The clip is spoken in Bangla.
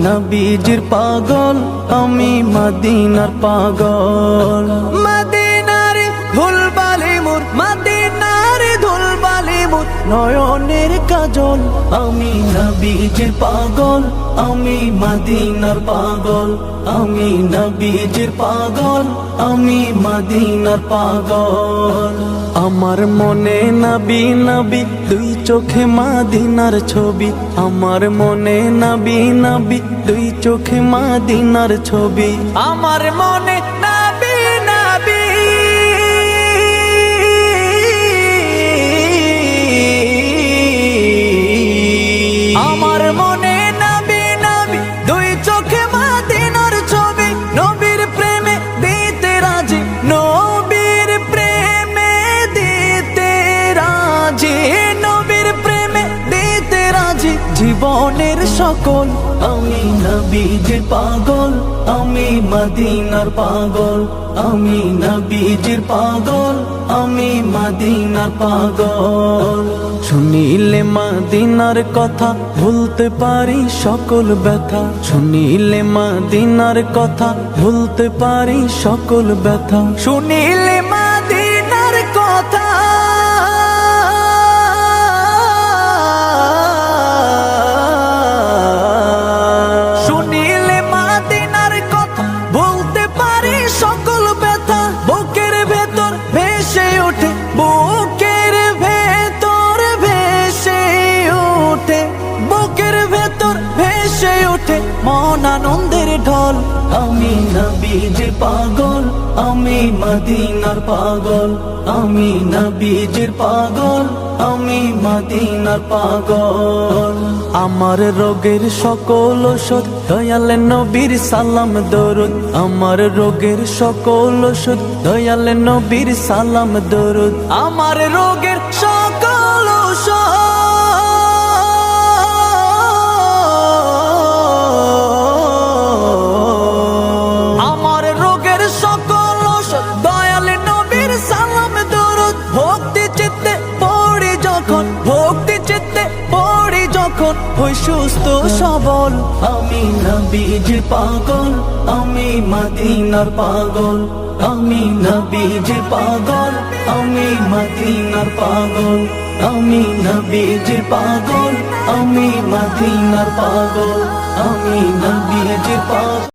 নবীজির পাগল, আমি মদিনার পাগল। মদিনার ধুলবালি মোর, মদিনার ধুলবালি মোর নয়নের কাজল। আমি নবীজির পাগল, আমি মদিনার পাগল। আমি নবীজির পাগল, আমি মদিনার পাগল। আমার মনে নবী নবী, দুই চোখে মদিনার ছবি। আমার মনে নবী নবী, দুই চোখে মদিনার ছবি। আমার মনে নবী নবী, আমার মনে নবী নবী, দুই চোখে মদিনার ছবি। নবীর প্রেমে দিতে রাজি, নবীর প্রেমে দিতে রাজি, নবীর প্রেমে দিতে রাজি জীবনের সকল। আমি নবীজির পাগল, আমি মদিনার পাগল। আমি নবীজির পাগল, আমি মদিনার পাগল। শুনিলে মদিনার কথা ভুলতে পারি সকল ব্যথা। শুনিলে মদিনার কথা ভুলতে পারি সকল ব্যথা। শুনিলে মদিনার কথা, শুনিলে মদিনার কথা ভুলতে পারি সকল ব্যথা। বুকের ভেতর ভেসে ওঠে, বুকের ভেতর ভেসে ওঠে, বুকের ভেতর ভেসে ওঠে মন আনন্দের ঢল। আমি নবীজির পাগল, আমি মদিনার পাগল। আমি নবীজির পাগল, আমি মদিনার পাগল। আমার রোগের সকল ওষুধ দয়াল নবীর সালাম দরুদ। আমার রোগের সকল ওষুধ দয়াল নবীর সালাম দরুদ। আমার রোগের সকল ওষুধ, আমার রোগের সকল ওষুধ দয়াল নবীর সালাম দরুদ। ভক্তি চিত্তে পড়ি যখন, ভক্তি চিত্তে পড়ি যখন হই সুস্থ সবল। আমি নবীজির পাগল, আমি মদিনার পাগল। আমি নবীজির পাগল, আমি মদিনার পাগল। আমি নবীজির পাগল, আমি মদিনার পাগল। আমি নবীজির পাগল।